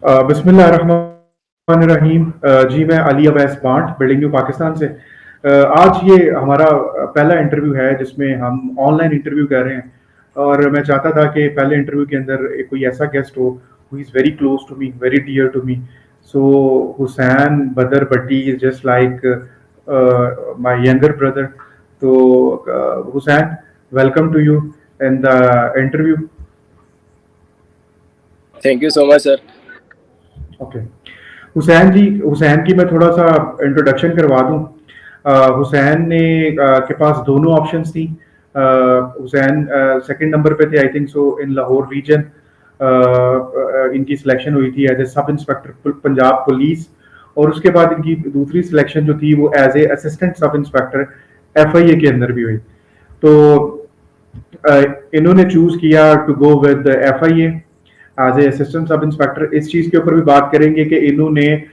बिस्मिल्लाहिर्रहमानिर्रहीम। जी मैं अली अवैस बांट बिल्डिंग न्यू पाकिस्तान से। आज ये हमारा पहला इंटरव्यू है जिसमें हम ऑनलाइन इंटरव्यू कर रहे हैं और मैं चाहता था कि पहले इंटरव्यू के अंदर कोई ऐसा गेस्ट हो who is very close to me, very dear to me. So Hussain Badar Bhatti is just like my younger brother. तो Hussain, welcome to you in the interview. Thank you so much sir. Okay Hussain की मैं थोड़ा सा इंट्रोडक्शन करवा दूं। हुसैन ने के पास दोनों ऑप्शंस थी। हुसैन सेकंड नंबर पे थे I think so in Lahore region. इनकी सिलेक्शन हुई थी as a sub inspector Punjab police, और उसके बाद इनकी दूसरी सिलेक्शन जो थी वो as a assistant sub inspector FIA के अंदर भी हुई। तो इन्होंने चूज किया to go with FIA as a assistant sub inspector. इस चीज के ऊपर भी बात करेंगे कि इन्होंने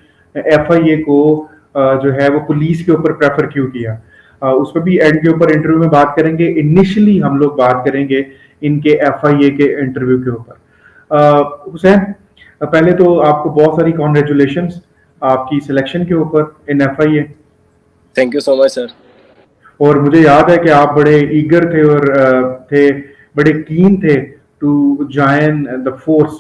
FIA को जो है वो पुलिस के ऊपर प्रेफर क्यों किया। उस पर भी एंड के ऊपर इंटरव्यू में बात करेंगे। इनिशियली हम लोग बात करेंगे इनके FIA के इंटरव्यू के ऊपर। हुसैन, पहले तो आपको बहुत सारी कॉन्ग्रेचुलेशंस आपकी सिलेक्शन के ऊपर इन FIA। Thank you so much sir. और मुझे याद है कि आप बड़े ईगर थे और थे बड़े कीन थे to join the force,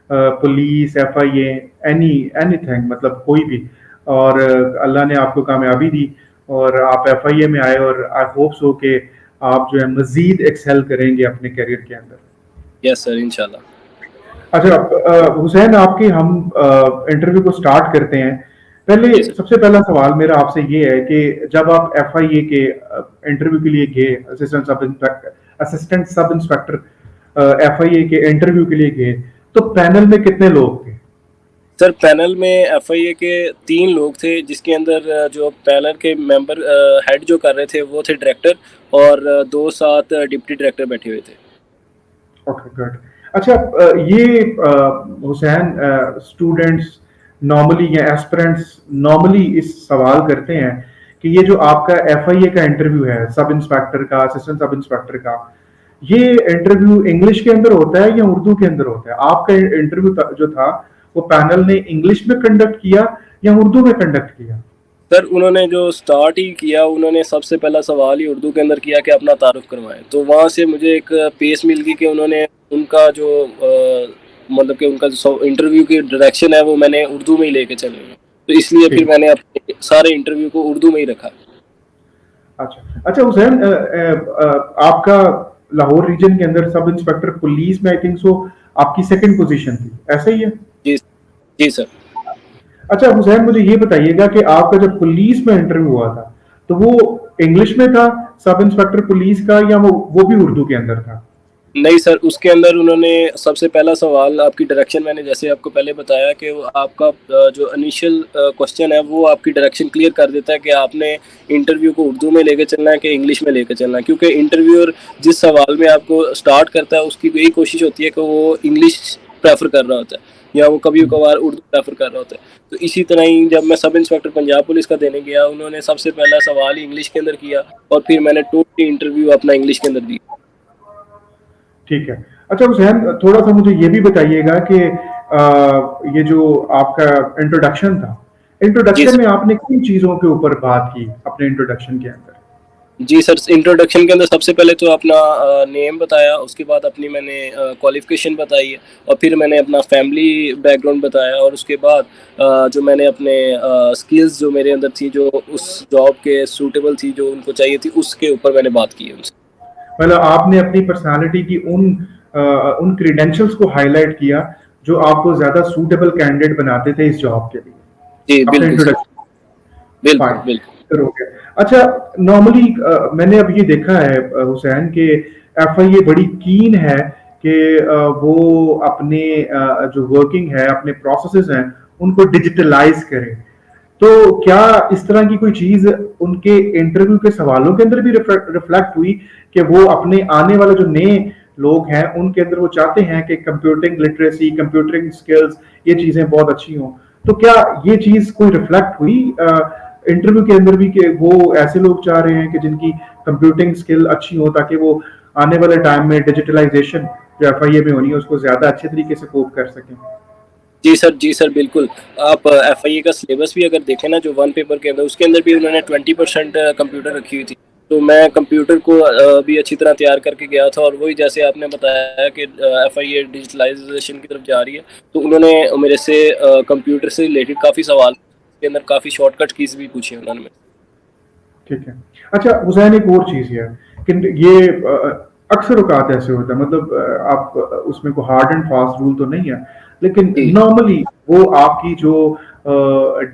police, FIA, anything, मतलब कोई भी। और अल्लाह ने आपको कामयाबी दी और आप FIA में आए और आई होप सो कि आप जो है मजीद एक्सेल करेंगे अपने करियर के अंदर। यस सर, इंशाल्लाह। अच्छा हुसैन, आपके हम इंटरव्यू को स्टार्ट करते हैं। पहले सबसे पहला सवाल मेरा आपसे ये है कि जब आप FIA के इंटरव्यू के लिए गए, असिस्टेंट सब इंस्पेक्टर FIA के इंटरव्यू के लिए गए, तो पैनल में कितने लोग थे? सर पैनल में FIA के 3 लोग थे, जिसके अंदर जो पैनल के मेंबर हेड जो कर रहे थे वो थे डायरेक्टर, और 2 साथ डिप्टी डायरेक्टर बैठे हुए थे। Okay, good. अच्छा, ये हुसैन, स्टूडेंट्स नॉर्मली या एस्पिरेंट्स नॉर्मली इस सवाल करते हैं कि ये जो आपका FIA का इंटरव्यू है, सब इंस्पेक्टर का, असिस्टेंट सब इंस्पेक्टर का, ये इंटरव्यू इंग्लिश के अंदर होता है या उर्दू के अंदर होता है? आपका इंटरव्यू जो था वो पैनल ने इंग्लिश में कंडक्ट किया या उर्दू में कंडक्ट किया? सर उन्होंने जो स्टार्ट ही किया, उन्होंने सबसे पहला सवाल ही उर्दू के अंदर किया कि अपना तारुफ करवाएं। तो वहाँ से मुझे एक पेस मिल गई कि उन्होंने उनका जो मतलब कि उनका जो इंटरव्यू की डायरेक्शन है वो मैंने उर्दू में ही लेके चलनी है। तो इसलिए फिर मैंने अपने सारे इंटरव्यू को उर्दू में ही रखा। अच्छा अच्छा हुसैन, आपका लाहौर रीजन के अंदर सब इंस्पेक्टर पुलिस में आई थिंक सो आपकी सेकंड पोजीशन थी, ऐसा ही है? जी जी सर। अच्छा हुसैन, मुझे ये बताइएगा कि आपका जब पुलिस में इंटरव्यू हुआ था तो वो इंग्लिश में था, सब इंस्पेक्टर पुलिस का, या वो भी उर्दू के अंदर था? नहीं सर, उसके अंदर उन्होंने सबसे पहला सवाल आपकी डायरेक्शन, मैंने जैसे आपको पहले बताया कि आपका जो इनिशियल क्वेश्चन है वो आपकी डायरेक्शन क्लियर कर देता है कि आपने इंटरव्यू को उर्दू में लेके चलना है कि इंग्लिश में लेके चलना है। क्योंकि इंटरव्यूअर जिस सवाल में आपको स्टार्ट करता है उसकी यही कोशिश होती है कि वो इंग्लिश प्रेफर कर रहा होता है या वो कभी कभार उर्दू प्रेफर कर रहा होता है। तो इसी तरह ही जब मैं सब इंस्पेक्टर पंजाब पुलिस का देने गया, उन्होंने सबसे पहला सवाल ही इंग्लिश के अंदर किया और फिर मैंने टोटली इंटरव्यू अपना इंग्लिश के अंदर दिया। ठीक है। अच्छा हुसैन, थोड़ा सा मुझे ये भी बताइएगा कि ये जो आपका इंट्रोडक्शन था, इंट्रोडक्शन में आपने किन चीजों के ऊपर बात की अपने इंट्रोडक्शन के अंदर? जी सर, इंट्रोडक्शन के अंदर सबसे पहले तो अपना नेम बताया, उसके बाद अपनी मैंने क्वालिफिकेशन बताई है, और फिर मैंने अपना फैमिली बैकग्राउंड बताया, और उसके बाद जो मैंने अपने स्किल्स जो मेरे अंदर थी, जो उस जॉब के सूटेबल थी, जो उनको चाहिए थी, उसके ऊपर मैंने बात की उनसे। मतलब आपने अपनी पर्सनालिटी की उन क्रीडेंशियल्स को हाईलाइट किया जो आपको ज्यादा सूटेबल कैंडिडेट बनाते थे इस जॉब के लिए। जी अपने बिल्कुल, बिल्कुल बिल्कुल। हो गया। अच्छा, नॉर्मली मैंने अब ये देखा है हुसैन कि FIA बड़ी कीन है कि वो अपने जो वर्किंग है, अपने प्रोसेसेस हैं, उनको डिजिटलाइज करें। तो क्या इस तरह की कोई चीज उनके इंटरव्यू के सवालों के अंदर भी रिफ्लेक्ट हुई कि वो अपने आने वाले जो नए लोग हैं उनके अंदर वो चाहते हैं कि कंप्यूटिंग लिटरेसी, कंप्यूटिंग स्किल्स, ये चीजें बहुत अच्छी हों? तो क्या ये चीज कोई रिफ्लेक्ट हुई इंटरव्यू के अंदर भी कि वो ऐसे लोग चाह रहे हैं कि जिनकी कंप्यूटिंग स्किल अच्छी हो, ताकि वो आने वाले टाइम में डिजिटलाइजेशन जो FIA में होनी है उसको ज्यादा अच्छे तरीके से कोप कर सकें? जी सर, बिल्कुल। आप एफआईए का सिलेबस भी अगर देखें ना, जो वन पेपर के अंदर, उसके अंदर भी उन्होंने 20% कंप्यूटर रखी हुई थी। तो मैं कंप्यूटर को भी अच्छी तरह तैयार करके गया था, और वही जैसे आपने बताया कि एफआईए डिजिटलाइजेशन की तरफ जा रही है, तो उन्होंने मेरे से कंप्यूटर से रिलेटेड काफ़ी सवाल, के अंदर काफ़ी शॉर्टकट कीज भी पूछी उन्होंने मेरे ठीक है। अच्छा हुसैन, एक और चीज़ ये है कि ये अक्सर औकात ऐसे होता है, मतलब आप उसमें कोई हार्ड एंड फास्ट रूल तो नहीं है, लेकिन से। नॉर्मली वो आपकी जो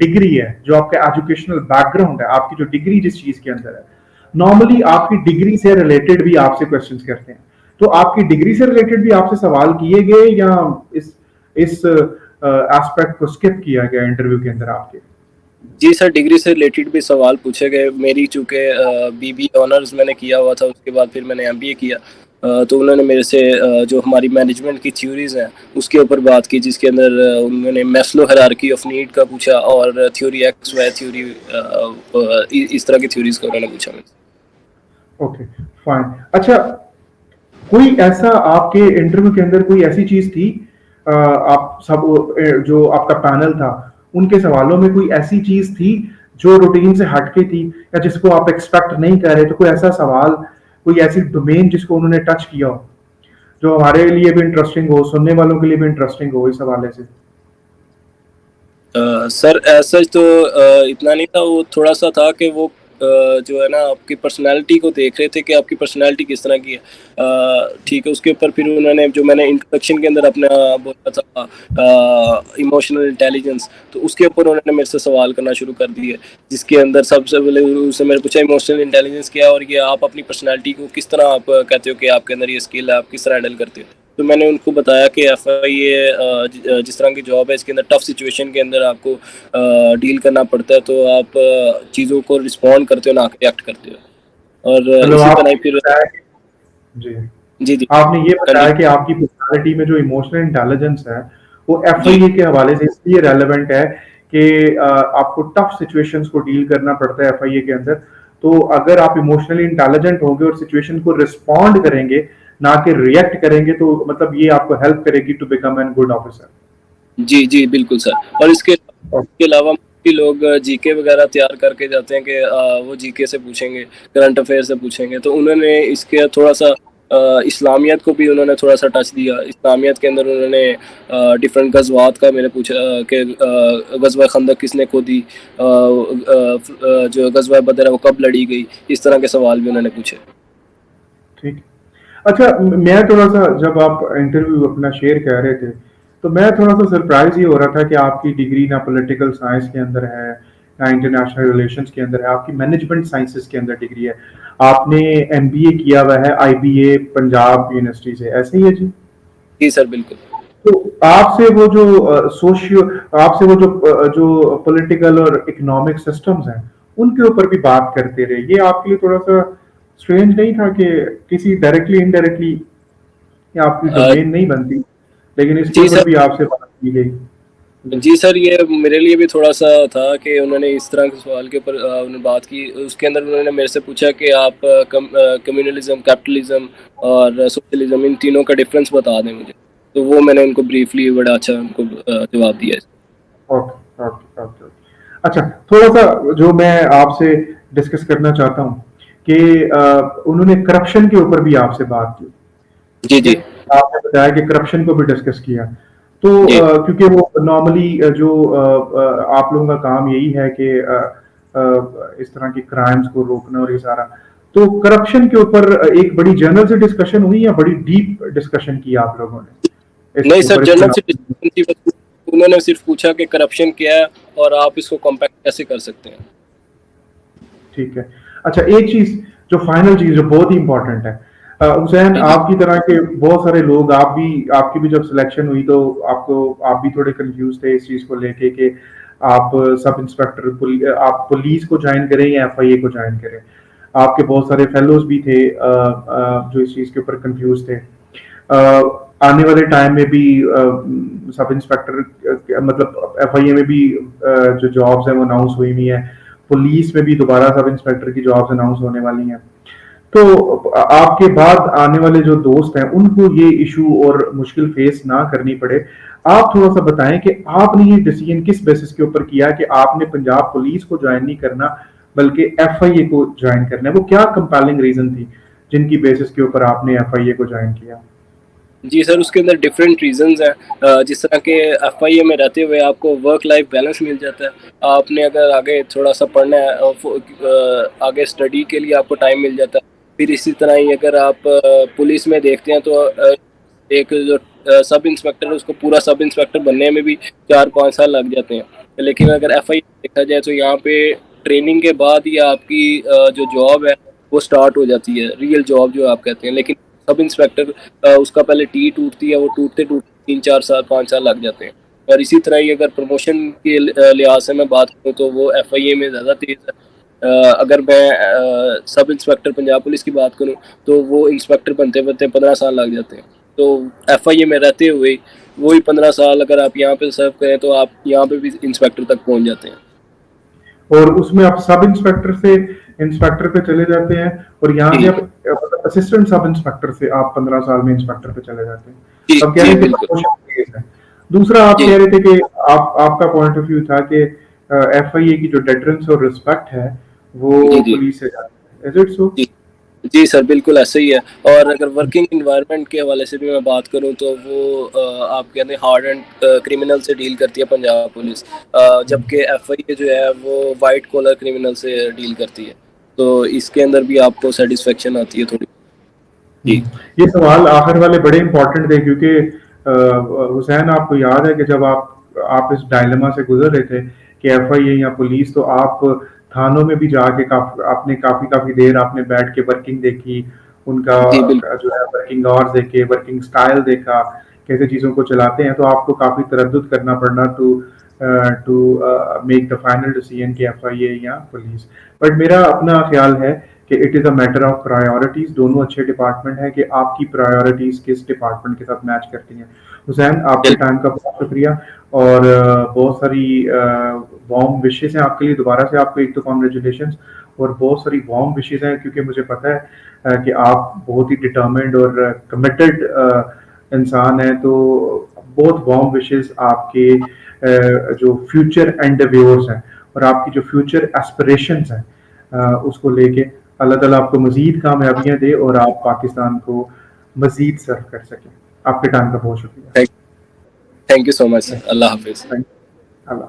डिग्री है, जो आपका एजुकेशनल बैकग्राउंड है, आपकी जो डिग्री जिस चीज़ के अंदर है, नॉर्मली आपकी डिग्री से रिलेटेड भी आपसे क्वेश्चंस करते हैं। तो आपकी डिग्री से रिलेटेड भी आपसे सवाल किए गए, या इस एस्पेक्ट को स्किप किया गया इंटरव्यू के अंदर आपके? जी सर, डिग्री से रिलेटेड भी सवाल पूछे गए। मेरी चूँकि बीबी ऑनर्स मैंने किया हुआ था, उसके बाद फिर मैंने एमबीए किया। तो उन्होंने मेरे से जो हमारी मैनेजमेंट की थ्योरीज़ हैं, उसके ऊपर बात की, जिसके अंदर उन्होंने मैस्लो हायरार्की ऑफ नीड का पूछा, और थ्योरी एक्स वाई थ्योरी, इस तरह की थ्योरीज़ का उन्होंने पूछा मेरे से। Okay, fine. अच्छा, कोई ऐसा आपके इंटरव्यू के अंदर कोई ऐसी चीज थी, आप सब जो आपका पैनल था, उनके सवालों में कोई ऐसी चीज थी जो रूटीन से हटके थी, या जिसको आप एक्सपेक्ट नहीं कर रहे? तो कोई ऐसा सवाल, कोई ऐसी डोमेन जिसको उन्होंने टच किया हो, जो हमारे लिए भी इंटरेस्टिंग हो, सुनने वालों के लिए भी इंटरेस्टिंग हो इस हवाले से? सर ऐसा तो इतना नहीं था, वो थोड़ा सा था कि वो जो है ना, आपकी पर्सनालिटी को देख रहे थे कि आपकी पर्सनालिटी किस तरह की है। ठीक है, उसके ऊपर फिर उन्होंने, जो मैंने इंट्रोडक्शन के अंदर अपना बोला था इमोशनल इंटेलिजेंस, तो उसके ऊपर उन्होंने मेरे से सवाल करना शुरू कर दिए, जिसके अंदर सबसे पहले उसने मेरे पूछा इमोशनल इंटेलिजेंस क्या है, और ये आप अपनी पर्सनालिटी को किस तरह आप कहते हो कि आपके अंदर ये स्किल है, आप किस तरह हैंडल करते हो। तो मैंने उनको बताया कि एफ आई ये जिस तरह की जॉब है, इसके अंदर टफ सिचुएशन के अंदर आपको डील करना पड़ता है, तो आप चीज़ों को रिस्पॉन्ड करते हो, ना रिएक्ट करते हो। और मतलब इसी तरह आपने ही ये फिर। बताया जी, जी जी, आपने ये बताया कि कंटिन्यू। आपकी पर्सनालिटी में जो इमोशनल इंटेलिजेंस है, वो जी एफआईए के हवाले से इसलिए रेलेवेंट है कि आपको टफ सिचुएशंस को डील करना पड़ता है एफआईए के अंदर। तो अगर आप इमोशनली इंटेलिजेंट होंगे और सिचुएशन को रिस्पॉन्ड करेंगे, ना कि रिएक्ट करेंगे, तो मतलब ये आपको हेल्प करेगी to become an good officer. जी जी, बिल्कुल सर। और इसके अलावा भी लोग जीके वगैरह तैयार करके जाते हैं कि वो जीके से पूछेंगे, करंट अफेयर से पूछेंगे, तो उन्होंने इसके थोड़ा सा इस्लामियत को भी उन्होंने थोड़ा सा टच दिया। इस्लामियत के अंदर उन्होंने डिफरेंट गज़वात का मेरे पूछा कि गज़वा खंदक किसने खोदी, जो गज़वा बदर है वो कब लड़ी गई, इस तरह के सवाल भी उन्होंने पूछे। ठीक। अच्छा, मैं थोड़ा सा, जब आप इंटरव्यू अपना शेयर कर रहे थे, तो मैं थोड़ा सा सरप्राइज ये हो रहा था कि आपकी डिग्री ना पॉलिटिकल साइंस के अंदर है, ना इंटरनेशनल रिलेशंस के अंदर है, आपकी मैनेजमेंट साइंसेस के अंदर डिग्री है। आपने एमबीए किया हुआ है आईबीए पंजाब यूनिवर्सिटी से, ऐसे ही है जी? जी सर, बिल्कुल। तो आपसे वो जो सोशियो आपसे वो जो जो पॉलिटिकल और इकोनॉमिक सिस्टम्स हैं, उनके ऊपर भी बात करते रहे, ये आपके लिए थोड़ा सा स्ट्रेंज नहीं था कि किसी डायरेक्टली इनडायरेक्टली, या आपकी अ, डोमेन नहीं बनती, लेकिन इसके जी ऊपर सर। भी आपसे बात की गई? जी। जी सर, ये मेरे लिए भी थोड़ा-सा था कि उन्होंने इस तरह के सवाल के ऊपर उन्होंने बात की। उसके अंदर उन्होंने मेरे से पूछा कि आप कम्युनलिज़्म, कैपिटलिज़्म और सोशलिज़्म, इन तीनों का डिफ़रेंस बता दें मुझे। तो वो मैंने उनको ब्रीफ़ली बड़ा अच्छा उनको जवाब दिया है। Okay, okay, okay, okay. अच्छा, थोड़ा सा जो मैं आपसे डिस्कस करना चाहता हूँ कि उन्होंने करप्शन के ऊपर भी आपसे बात की। जी, ठीक है, जी। आपने बताया कि करप्शन को भी डिस्कस किया। तो जी। क्योंकि वो नॉर्मली जो आप लोगों का काम यही है कि इस तरह की क्राइम्स को रोकना और ये सारा, तो करप्शन के ऊपर एक बड़ी जनरल से डिस्कशन हुई, या बड़ी डीप डिस्कशन की आप लोगों ने नहीं इसके सर, ऊपर, इस जनरल चुनाव? से डिस्कशन थी बस। उन्होंने सिर्फ़ पूछा कि करप्शन क्या है और आप इसको कॉम्पैक्ट कैसे कर सकते हैं? ठीक है। अच्छा, एक चीज, जो फाइनल चीज जो बहुत ही इंपॉर्टेंट है, हुसैन, जी, जी। आपकी तरह के बहुत सारे लोग, आपकी भी जब सिलेक्शन हुई तो आप भी थोड़े कंफ्यूज थे इस चीज को लेके कि आप सब इंस्पेक्टर आप पुलिस को ज्वाइन करें या एफआईए को ज्वाइन करें। आपके बहुत सारे फेलोज भी थे जो इस चीज के ऊपर कंफ्यूज थे। आने वाले टाइम में भी सब इंस्पेक्टर मतलब एफआईए में भी जो जॉब्स हैं वो अनाउंस हुई हुई हैं, पुलिस में भी दोबारा सब इंस्पेक्टर की जॉब्स अनाउंस होने वाली हैं। तो आपके बाद आने वाले जो दोस्त हैं उनको ये इशू और मुश्किल फेस ना करनी पड़े। आप थोड़ा सा बताएं कि आपने ये डिसीजन किस बेसिस के ऊपर किया कि आपने पंजाब पुलिस को ज्वाइन नहीं करना बल्कि एफआईए को ज्वाइन करना है? वो क्या कंपेलिंग रीजन थी जिनकी बेसिस के ऊपर आपने एफआईए को ज्वाइन किया? जी सर, उसके अंदर डिफरेंट रीजंस हैं। जिस तरह के एफआईए में रहते हुए आपको वर्क लाइफ बैलेंस मिल जाता है। आपने अगर आगे थोड़ा सा पढ़ना है आगे स्टडी के लिए आपको टाइम मिल जाता है। फिर इसी तरह ही अगर आप पुलिस में देखते हैं तो एक जो सब इंस्पेक्टर है उसको पूरा सब इंस्पेक्टर बनने में भी 4-5 साल लग जाते हैं। लेकिन अगर एफआईए देखा जाए तो यहाँ पे ट्रेनिंग के बाद ही आपकी जो जॉब है वो स्टार्ट हो जाती है, रियल जॉब जो आप कहते हैं। लेकिन सब इंस्पेक्टर उसका पहले टी टूटती है, वो टूटते टूटते 3-4 साल 5 साल लग जाते हैं। और इसी तरह ही अगर प्रमोशन के लिहाज से मैं बात करूँ तो वो एफआईए में ज़्यादा तेज़ है। अगर मैं सब इंस्पेक्टर पंजाब पुलिस की बात करूँ तो वो इंस्पेक्टर बनते बनते 15 साल लग जाते हैं। तो एफआईए में रहते हुए वही 15 साल अगर आप यहाँ पे सर्व करें तो आप यहाँ पे भी इंस्पेक्टर तक पहुँच जाते हैं। और उसमें आप सब इंस्पेक्टर से इंस्पेक्टर पे चले जाते हैं और यहाँ से जी आप असिस्टेंट सब इंस्पेक्टर से आप 15 साल में इंस्पेक्टर पे चले जाते हैं। जी तो आप कह जी रहे थे बिल्कुल। प्रमोशन फेज है। दूसरा आप जी कह रहे थे कि आपका पॉइंट ऑफ व्यू था कि एफआईए की जो डेटरेंस और रिस्पेक्ट है जी वो जी पुलिस से जाती है। Is it so? जी जी सर, बिल्कुल ऐसा ही है। और अगर वर्किंग इन्वायरमेंट के हवाले से भी मैं बात करूं तो वो आप कहते हैं हार्ड एंड क्रिमिनल से डील करती है पंजाब पुलिस, जबकि एफआईए जो है वो वाइट कॉलर क्रिमिनल से डील करती है। तो इसके अंदर भी आपको सेटिस्फेक्शन आती है थोड़ी। जी ये सवाल आखिर वाले बड़े इंपॉर्टेंट थे क्योंकि हुसैन आपको याद है कि जब आप इस डायलेमा से गुजर रहे थे कि एफआईए या पुलिस, तो आप थानों में भी जाके आपने काफी काफी देर आपने बैठ के वर्किंग देखी, उनका जी बिल्कुल। जो है वर्किंग आवर्स देखे, वर्किंग स्टाइल देखा, कैसे चीजों को चलाते हैं, तो आपको काफी तरद्दुद करना पड़ना to make the final decision कि एफआईए या पुलिस। बट मेरा अपना ख्याल है कि it is a matter of priorities. दोनों अच्छे डिपार्टमेंट हैं कि आपकी प्रायोरिटीज किस डिपार्टमेंट के साथ मैच करती हैं। हुसैन, आपके चल टाइम का बहुत शुक्रिया और बहुत सारी वार्म विशेष हैं आपके लिए। दोबारा से आपको एक तो कॉन्ग्रेचुलेशन और बहुत सारी वार्म विशेष हैं क्योंकि मुझे पता है कि आप बहुत ही डिटर्मिन्ड और कमिटेड इंसान हैं। तो बहुत वार्म विशेष आपके जो फ्यूचर एंडेव्योर्स हैं और आपकी जो फ्यूचर एस्पिरेशंस हैं उसको लेके अल्लाह ताला आपको मजीद कामयाबियां दे और आप पाकिस्तान को मजीद सर्व कर सकें। आपके टाइम का बहुत शुक्रिया। Thank you so much sir, Allah हाफिज़। थैंक अल्लाह।